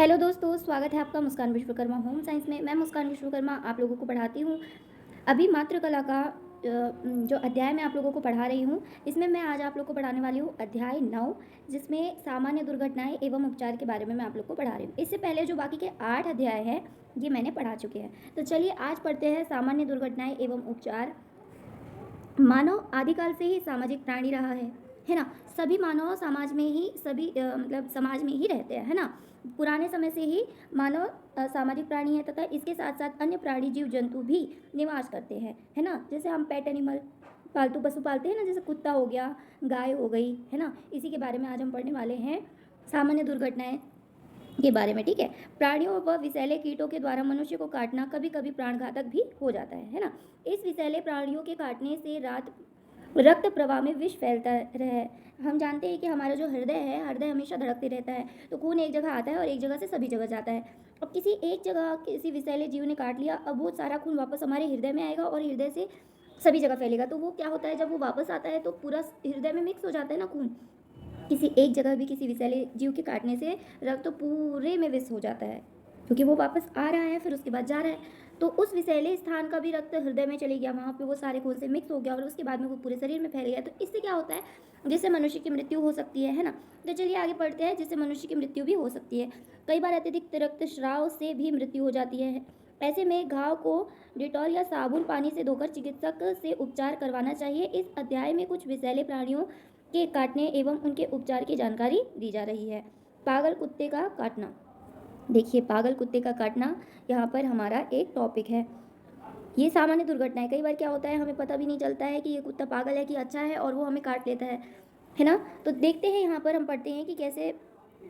Hello दोस्तों, स्वागत है आपका मुस्कान विश्वकर्मा होम साइंस में। मैं मुस्कान विश्वकर्मा आप लोगों को पढ़ाती हूँ। अभी मातृ कला का जो अध्याय मैं आप लोगों को पढ़ा रही हूँ, इसमें मैं आज आप लोग को पढ़ाने वाली हूँ अध्याय 9, जिसमें सामान्य दुर्घटनाएं एवं उपचार के बारे में मैं आप लोग को पढ़ा रही हूँ। इससे पहले जो बाकी के 8 अध्याय हैं, ये मैंने पढ़ा चुके हैं। तो चलिए आज पढ़ते हैं सामान्य दुर्घटनाएं एवं उपचार। मानव आदिकाल से ही सामाजिक प्राणी रहा है ना। सभी मानव समाज में ही मतलब समाज में ही रहते हैं, है ना। पुराने समय से ही मानव सामाजिक प्राणी है तथा इसके साथ साथ अन्य प्राणी जीव जंतु भी निवास करते हैं, है ना। जैसे हम पेट एनिमल पालतू पशु पालते हैं ना, जैसे कुत्ता हो गया, गाय हो गई, है ना। इसी के बारे में आज हम पढ़ने वाले हैं, सामान्य दुर्घटनाएं के बारे में। ठीक है। प्राणियों व विषैले कीटों के द्वारा मनुष्य को काटना कभी कभी प्राणघातक भी हो जाता है ना। इस विषैले प्राणियों के काटने से रक्त प्रवाह में विष फैलता है। हम जानते हैं कि हमारा जो हृदय है, हृदय हमेशा धड़कते रहता है, तो खून एक जगह आता है और एक जगह से सभी जगह जाता है। अब किसी एक जगह किसी विषैले जीव ने काट लिया, अब वो सारा खून वापस हमारे हृदय में आएगा और हृदय से सभी जगह फैलेगा। तो वो क्या होता है, जब वो वापस आता है तो पूरा हृदय में मिक्स हो जाता है ना खून। किसी एक जगह भी किसी विषैले जीव के काटने से रक्त तो पूरे में विष हो जाता है, क्योंकि वो वापस आ रहा है फिर उसके बाद जा रहा है। तो उस विषैले स्थान का भी रक्त हृदय में चले गया, वहाँ पे वो सारे खून से मिक्स हो गया और उसके बाद में वो पूरे शरीर में फैल गया। तो इससे क्या होता है, जिससे मनुष्य की मृत्यु हो सकती है ना। तो चलिए आगे बढ़ते हैं, जिससे मनुष्य की मृत्यु भी हो सकती है। कई बार अत्यधिक रक्तस्राव से भी मृत्यु हो जाती है। ऐसे में घाव को डिटॉल या साबुन पानी से धोकर चिकित्सक से उपचार करवाना चाहिए। इस अध्याय में कुछ विषैले प्राणियों के काटने एवं उनके उपचार की जानकारी दी जा रही है। पागल कुत्ते का काटना। देखिए, पागल कुत्ते का काटना यहाँ पर हमारा एक टॉपिक है। ये सामान्य दुर्घटना है। कई बार क्या होता है, हमें पता भी नहीं चलता है कि ये कुत्ता पागल है कि अच्छा है, और वो हमें काट लेता है ना। तो देखते हैं, यहाँ पर हम पढ़ते हैं कि कैसे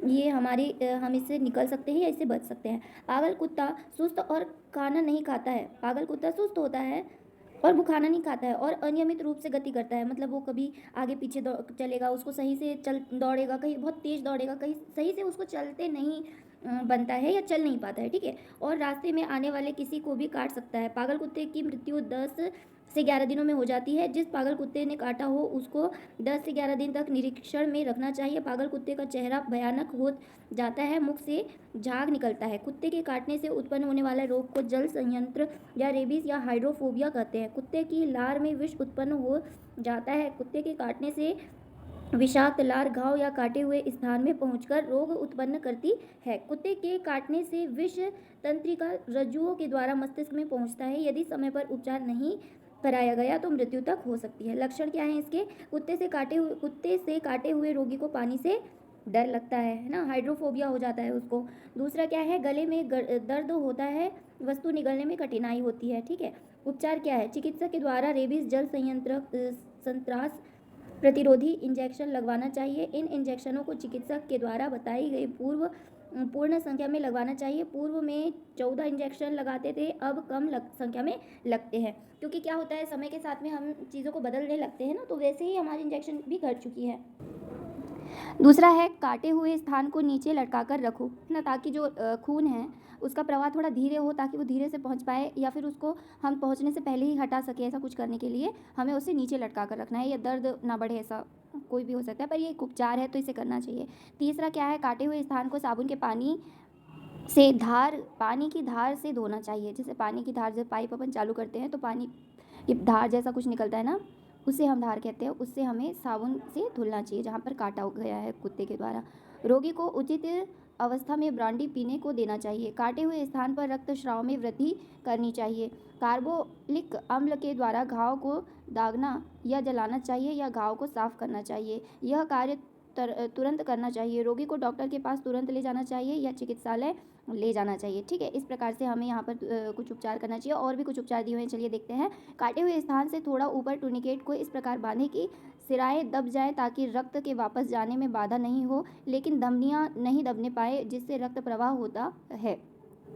ये हम इससे निकल सकते हैं या इससे बच सकते हैं। पागल कुत्ता सुस्त और खाना नहीं खाता है। पागल कुत्ता सुस्त होता है और वो खाना नहीं खाता है और अनियमित रूप से गति करता है। मतलब वो कभी आगे पीछे चलेगा, उसको सही से दौड़ेगा, कहीं बहुत तेज दौड़ेगा, कहीं सही से उसको चलते नहीं बनता है या चल नहीं पाता है। ठीक है। और रास्ते में आने वाले किसी को भी काट सकता है। पागल कुत्ते की मृत्यु 10 से 11 दिनों में हो जाती है। जिस पागल कुत्ते ने काटा हो उसको 10 से 11 दिन तक निरीक्षण में रखना चाहिए। पागल कुत्ते का चेहरा भयानक हो जाता है, मुख से झाग निकलता है। कुत्ते के काटने से उत्पन्न होने वाले रोग को जल संयंत्र या रेबीज या हाइड्रोफोबिया कहते हैं। कुत्ते की लार में विष उत्पन्न हो जाता है। कुत्ते के काटने से विषाक्त लार घाव या काटे हुए स्थान में पहुंचकर रोग उत्पन्न करती है। कुत्ते के काटने से विष तंत्रिका रज्जुओं के द्वारा मस्तिष्क में पहुंचता है। यदि समय पर उपचार नहीं कराया गया तो मृत्यु तक हो सकती है। लक्षण क्या है इसके, कुत्ते से काटे हुए रोगी को पानी से डर लगता है ना, हाइड्रोफोबिया हो जाता है उसको। दूसरा क्या है, गले में दर्द होता है, वस्तु निगलने में कठिनाई होती है। ठीक है। उपचार क्या है, चिकित्सक के द्वारा रेबीज जल संत्रास प्रतिरोधी इंजेक्शन लगवाना चाहिए। इन इंजेक्शनों को चिकित्सक के द्वारा बताई गई पूर्ण संख्या में लगवाना चाहिए। पूर्व में 14 इंजेक्शन लगाते थे, अब कम संख्या में लगते हैं, क्योंकि क्या होता है, समय के साथ में हम चीज़ों को बदलने लगते हैं ना, तो वैसे ही हमारी इंजेक्शन भी घट चुकी है। दूसरा है, काटे हुए स्थान को नीचे लटका कर रखो, है ना, ताकि जो खून है उसका प्रवाह थोड़ा धीरे हो, ताकि वो धीरे से पहुंच पाए, या फिर उसको हम पहुंचने से पहले ही हटा सके। ऐसा कुछ करने के लिए हमें उसे नीचे लटका कर रखना है, या दर्द ना बढ़े, ऐसा कोई भी हो सकता है, पर ये एक उपचार है तो इसे करना चाहिए। तीसरा क्या है, काटे हुए स्थान को साबुन के पानी की धार से धोना चाहिए। जैसे पानी की धार, जब पाइप अपन चालू करते हैं तो पानी की धार जैसा कुछ निकलता है ना, उसे हम धार कहते हैं। उससे हमें साबुन से धुलना चाहिए जहाँ पर काटा गया है कुत्ते के द्वारा। रोगी को उचित अवस्था में ब्रांडी पीने को देना चाहिए। काटे हुए स्थान पर रक्तस्राव में वृद्धि करनी चाहिए। कार्बोलिक अम्ल के द्वारा घाव को दागना या जलाना चाहिए, या घाव को साफ करना चाहिए। यह कार्य तुरंत करना चाहिए। रोगी को डॉक्टर के पास तुरंत ले जाना चाहिए या चिकित्सालय ले जाना चाहिए। ठीक है। इस प्रकार से हमें यहाँ पर कुछ उपचार करना चाहिए। और भी कुछ उपचार दिए हुए हैं, चलिए देखते हैं। काटे हुए स्थान से थोड़ा ऊपर टूर्निकेट को इस प्रकार बांधें कि सिराएं दब जाए, ताकि रक्त के वापस जाने में बाधा नहीं हो, लेकिन धमनियाँ नहीं दबने पाए, जिससे रक्त प्रवाह होता है।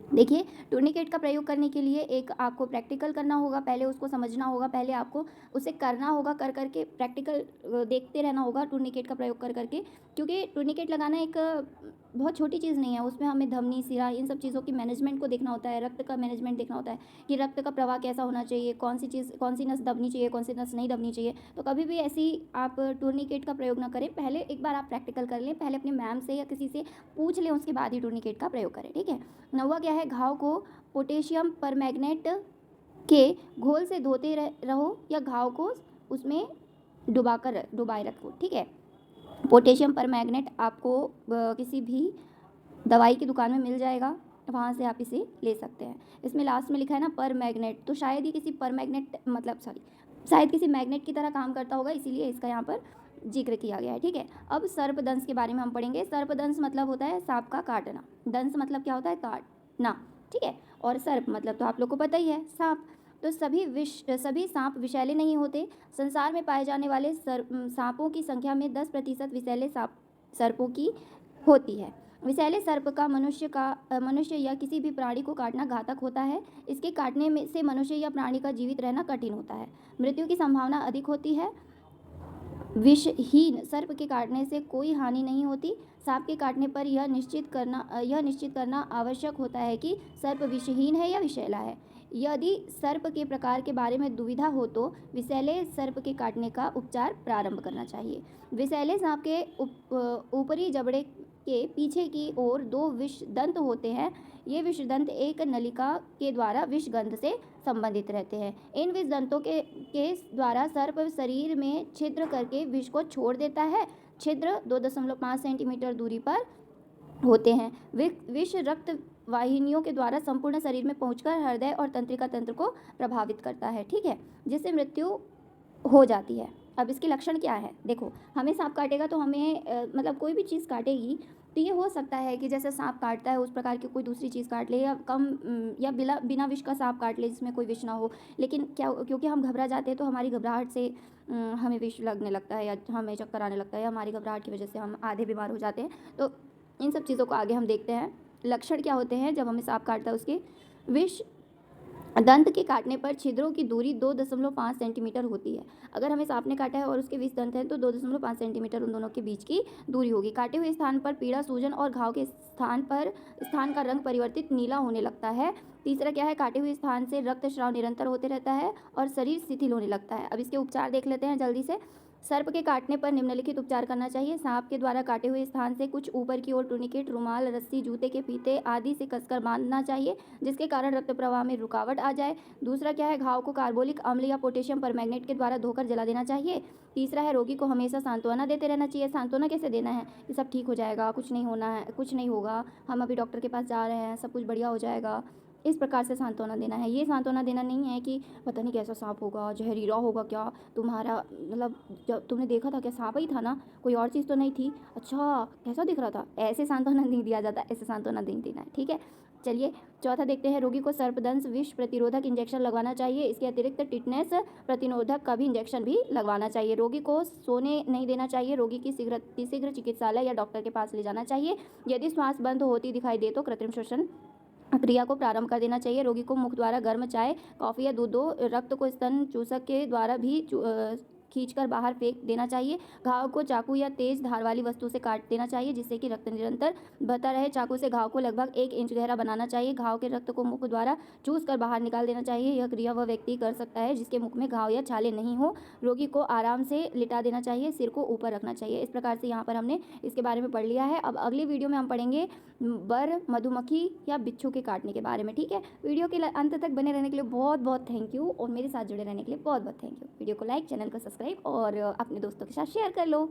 देखिए, टूर्निकेट का प्रयोग करने के लिए एक आपको प्रैक्टिकल करना होगा, पहले उसको समझना होगा, पहले आपको उसे करना होगा, कर करके प्रैक्टिकल देखते रहना होगा टूर्निकेट का प्रयोग कर करके, क्योंकि टूर्निकेट लगाना एक बहुत छोटी चीज़ नहीं है, उसमें हमें धमनी, सिरा इन सब चीज़ों की मैनेजमेंट को देखना होता है, रक्त का मैनेजमेंट देखना होता है कि रक्त का प्रवाह कैसा होना चाहिए, कौन सी नस दबनी चाहिए, कौन सी नस नहीं दबनी चाहिए। तो कभी भी ऐसी आप टूर्निकेट का प्रयोग ना करें, पहले एक बार आप प्रैक्टिकल कर लें, पहले अपनी मैम से या किसी से पूछ लें, उसके बाद ही टूर्निकेट का प्रयोग करें, ठीक है। 9वां क्या है, घाव को पोटेशियम परमैंगनेट के घोल से धोते रहो या घाव को उसमें डुबाए रखो, ठीक है। पोटेशियम परमैंगनेट आपको किसी भी दवाई की दुकान में मिल जाएगा, वहाँ से आप इसे ले सकते हैं। इसमें लास्ट में लिखा है ना परमैंगनेट, तो शायद ही किसी परमैंगनेट मतलब शायद किसी मैग्नेट की तरह काम करता होगा, इसीलिए इसका यहाँ पर जिक्र किया गया है, ठीक है। अब सर्पदंश के बारे में हम पढ़ेंगे। सर्पदंश मतलब होता है सांप का काटना, दंश मतलब क्या होता है, काटना, ठीक है। और सर्प मतलब तो आप लोग को पता ही है, सांप। तो सभी सांप विषैले नहीं होते। संसार में पाए जाने वाले सांपों की संख्या में 10% विषैले सर्पों की होती है। विषैले सर्प का मनुष्य या किसी भी प्राणी को काटना घातक होता है। इसके काटने में से मनुष्य या प्राणी का जीवित रहना कठिन होता है, मृत्यु की संभावना अधिक होती है। विषहीन सर्प के काटने से कोई हानि नहीं होती। सांप के काटने पर यह निश्चित करना आवश्यक होता है कि सर्प विषहीन है या विषैला है। यदि सर्प के प्रकार के बारे में दुविधा हो तो विषैले सर्प के काटने का उपचार प्रारंभ करना चाहिए। विषैले सांप के ऊपरी जबड़े के पीछे की ओर 2 विष दंत होते हैं। ये विष दंत एक नलिका के द्वारा विष गंध से संबंधित रहते हैं। इन विष दंतों के द्वारा सर्प शरीर में छिद्र करके विष को छोड़ देता है। छिद्र 2.5 सेंटीमीटर दूरी पर होते हैं। विष रक्त वाहिनियों के द्वारा संपूर्ण शरीर में पहुंचकर हृदय और तंत्रिका तंत्र को प्रभावित करता है, ठीक है, जिससे मृत्यु हो जाती है। अब इसके लक्षण क्या है, देखो, हमें सांप काटेगा तो हमें मतलब कोई भी चीज़ काटेगी तो ये हो सकता है कि जैसे सांप काटता है उस प्रकार की कोई दूसरी चीज़ काट ले, या बिना विष का सांप काट ले जिसमें कोई विष ना हो। लेकिन क्या, क्योंकि हम घबरा जाते हैं तो हमारी घबराहट से हमें विष लगने लगता है या हमें चक्कर आने लगता है, या हमारी घबराहट की वजह से हम आधे बीमार हो जाते हैं। तो इन सब चीज़ों को आगे हम देखते हैं। लक्षण क्या होते हैं जब हमें सांप काटता है उसके। विष दंत के काटने पर छिद्रों की दूरी 2.5 सेंटीमीटर होती है। अगर हमें सांप ने काटा है और उसके विष दंत हैं तो 2.5 सेंटीमीटर उन दोनों के बीच की दूरी होगी। काटे हुए स्थान पर पीड़ा, सूजन और घाव के स्थान का रंग परिवर्तित नीला होने लगता है। तीसरा क्या है, काटे हुए स्थान से रक्त स्राव निरंतर होते रहता है और शरीर शिथिल होने लगता है। अब इसके उपचार देख लेते हैं जल्दी से। सर्प के काटने पर निम्नलिखित उपचार करना चाहिए। सांप के द्वारा काटे हुए स्थान से कुछ ऊपर की ओर टूर्निकेट, रुमाल, रस्सी, जूते के फीते आदि से कसकर बांधना चाहिए, जिसके कारण रक्त प्रवाह में रुकावट आ जाए। दूसरा क्या है, घाव को कार्बोलिक अम्ल या पोटेशियम परमैंगनेट के द्वारा धोकर जला देना चाहिए। तीसरा है, रोगी को हमेशा सांत्वना देते रहना चाहिए। सांत्वना कैसे देना है, ये सब ठीक हो जाएगा, कुछ नहीं होना है, कुछ नहीं होगा, हम अभी डॉक्टर के पास जा रहे हैं, सब कुछ बढ़िया हो जाएगा, इस प्रकार से सांत्वना देना है। ये सांत्वना देना नहीं है कि पता नहीं कैसा सांप होगा, जहरीला होगा क्या, तुम्हारा मतलब जब तुमने देखा था क्या, सांप ही था ना, कोई और चीज़ तो नहीं थी, अच्छा कैसा दिख रहा था, ऐसे सांत्वना नहीं दिया जाता, ऐसे सांत्वना नहीं देना है, ठीक है। चलिए चौथा देखते हैं। रोगी को सर्पदंश विष प्रतिरोधक इंजेक्शन लगवाना चाहिए। इसके अतिरिक्त टिटनेस प्रतिरोधक का भी इंजेक्शन भी लगवाना चाहिए। रोगी को सोने नहीं देना चाहिए। रोगी की शीघ्र चिकित्सालय या डॉक्टर के पास ले जाना चाहिए। यदि श्वास बंद होती दिखाई दे तो कृत्रिम श्वसन क्रिया को प्रारंभ कर देना चाहिए। रोगी को मुख द्वारा गर्म चाय, कॉफ़ी या दूध दो। रक्त को स्तन चूसक के द्वारा भी खींचकर बाहर फेंक देना चाहिए। घाव को चाकू या तेज धार वाली वस्तु से काट देना चाहिए जिससे कि रक्त निरंतर बहता रहे। चाकू से घाव को लगभग 1 इंच गहरा बनाना चाहिए। घाव के रक्त को मुख द्वारा चूस कर बाहर निकाल देना चाहिए। यह क्रिया वह व्यक्ति कर सकता है जिसके मुख में घाव या छाले नहीं हो। रोगी को आराम से लिटा देना चाहिए, सिर को ऊपर रखना चाहिए। इस प्रकार से यहाँ पर हमने इसके बारे में पढ़ लिया है। अब अगली वीडियो में हम पढ़ेंगे बर, मधुमक्खी या बिच्छू के काटने के बारे में, ठीक है। वीडियो के अंत तक बने रहने के लिए बहुत बहुत थैंक यू, और मेरे साथ जुड़े रहने के लिए बहुत बहुत थैंक यू। वीडियो को लाइक, चैनल को सब्सक्राइब और अपने दोस्तों के साथ शेयर कर लो।